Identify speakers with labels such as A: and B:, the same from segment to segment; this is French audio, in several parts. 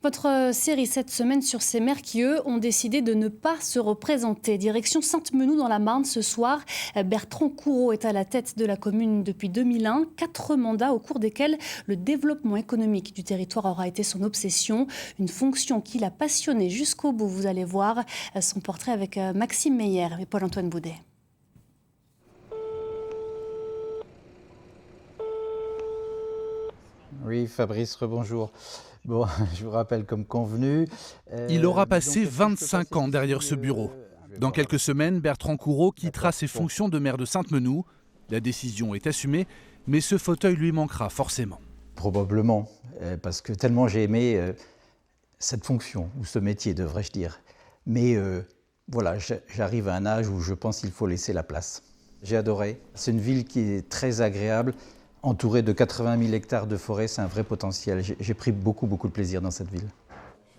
A: Votre série cette semaine sur ces maires qui, eux, ont décidé de ne pas se représenter. Direction Sainte-Menou dans la Marne ce soir. Bertrand Coureau est à la tête de la commune depuis 2001. 4 mandats au cours desquels le développement économique du territoire aura été son obsession. Une fonction qui l'a passionné jusqu'au bout. Vous allez voir son portrait avec Maxime Meyer et Paul-Antoine Boudet.
B: Oui, Fabrice, rebonjour. Bon, je vous rappelle comme convenu.
C: Il aura passé 25 ans derrière ce bureau. Dans quelques semaines, Bertrand Coureau quittera ses fonctions de maire de Sainte-Menou. La décision est assumée, mais ce fauteuil lui manquera forcément.
B: Probablement, parce que tellement j'ai aimé cette fonction, ou ce métier, devrais-je dire. Mais voilà, j'arrive à un âge où je pense qu'il faut laisser la place. J'ai adoré. C'est une ville qui est très agréable. Entouré de 80 000 hectares de forêt, c'est un vrai potentiel. J'ai pris beaucoup de plaisir dans cette ville.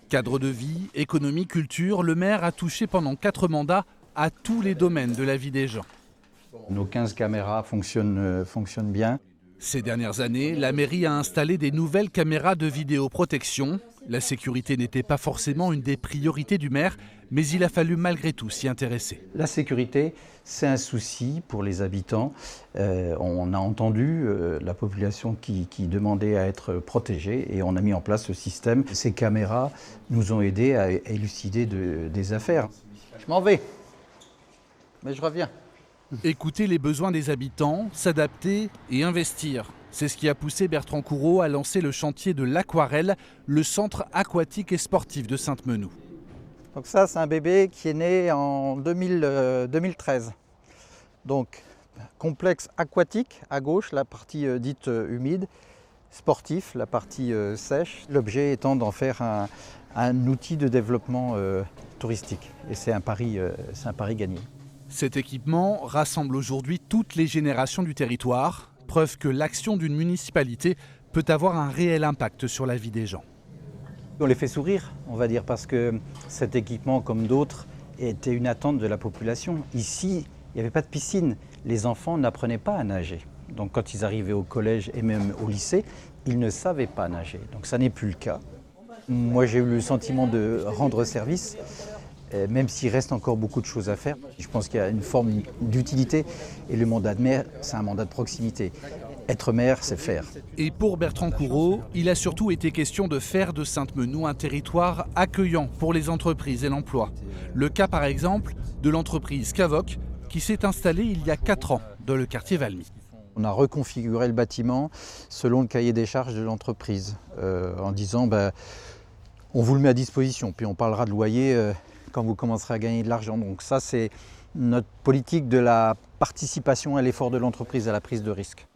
C: Cadre de vie, économie, culture, le maire a touché pendant 4 mandats à tous les domaines de la vie des gens.
B: Nos 15 caméras fonctionnent bien.
C: Ces dernières années, la mairie a installé des nouvelles caméras de vidéoprotection. La sécurité n'était pas forcément une des priorités du maire, mais il a fallu malgré tout s'y intéresser.
B: La sécurité, c'est un souci pour les habitants. On a entendu la population qui demandait à être protégée et on a mis en place ce système. Ces caméras nous ont aidés à élucider des affaires. Je m'en vais, mais je reviens.
C: Écouter les besoins des habitants, s'adapter et investir. C'est ce qui a poussé Bertrand Coureau à lancer le chantier de l'Aquarelle, le centre aquatique et sportif de Sainte-Menou.
B: Donc ça, c'est un bébé qui est né en 2013. Donc, complexe aquatique à gauche, la partie dite humide, sportif, la partie sèche. L'objet étant d'en faire un outil de développement touristique. Et c'est un pari gagné.
C: Cet équipement rassemble aujourd'hui toutes les générations du territoire, preuve que l'action d'une municipalité peut avoir un réel impact sur la vie des gens.
B: On les fait sourire, on va dire, parce que cet équipement, comme d'autres, était une attente de la population. Ici, il n'y avait pas de piscine. Les enfants n'apprenaient pas à nager. Donc quand ils arrivaient au collège et même au lycée, ils ne savaient pas nager. Donc ça n'est plus le cas. Moi, j'ai eu le sentiment de rendre service, même s'il reste encore beaucoup de choses à faire. Je pense qu'il y a une forme d'utilité et le mandat de maire, c'est un mandat de proximité. Être maire, c'est faire.
C: Et pour Bertrand Coureau, il a surtout été question de faire de Sainte-Menou un territoire accueillant pour les entreprises et l'emploi. Le cas par exemple de l'entreprise Cavoc qui s'est installée il y a 4 ans dans le quartier Valmy.
B: On a reconfiguré le bâtiment selon le cahier des charges de l'entreprise en disant on vous le met à disposition, puis on parlera de loyer quand vous commencerez à gagner de l'argent. Donc ça, c'est notre politique de la participation à l'effort de l'entreprise, à la prise de risque.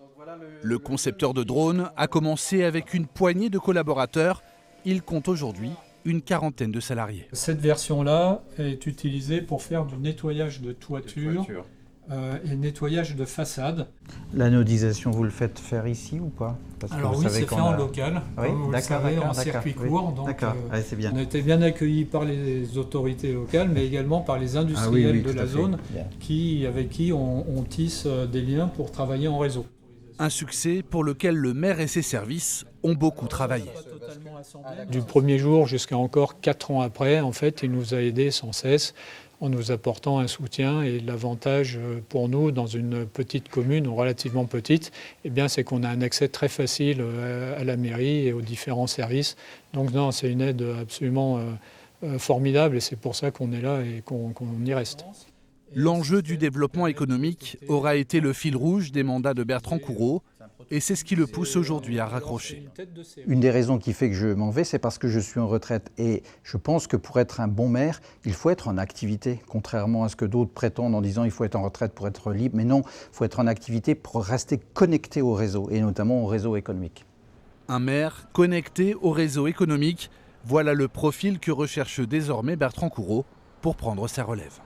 C: Le concepteur de drones a commencé avec une poignée de collaborateurs. Il compte aujourd'hui une 40aine de salariés.
D: Cette version-là est utilisée pour faire du nettoyage de toiture et nettoyage de façade.
B: L'anodisation, vous le faites faire ici ou pas?
D: Alors oui, c'est fait en local,
B: oui,
D: comme vous le savez, en circuit court. Donc,
B: c'est bien.
D: On a été bien accueillis par les autorités locales, mais également par les industriels de la zone avec qui on tisse des liens pour travailler en réseau.
C: Un succès pour lequel le maire et ses services ont beaucoup travaillé.
D: Du premier jour jusqu'à encore 4 ans après, en fait, il nous a aidés sans cesse en nous apportant un soutien. Et l'avantage pour nous, dans une petite commune, ou relativement petite, eh bien, c'est qu'on a un accès très facile à la mairie et aux différents services. Donc non, c'est une aide absolument formidable et c'est pour ça qu'on est là et qu'on y reste.
C: L'enjeu du développement économique aura été le fil rouge des mandats de Bertrand Coureau et c'est ce qui le pousse aujourd'hui à raccrocher.
B: Une des raisons qui fait que je m'en vais, c'est parce que je suis en retraite et je pense que pour être un bon maire, il faut être en activité, contrairement à ce que d'autres prétendent en disant il faut être en retraite pour être libre. Mais non, il faut être en activité pour rester connecté au réseau et notamment au réseau économique.
C: Un maire connecté au réseau économique, voilà le profil que recherche désormais Bertrand Coureau pour prendre sa relève.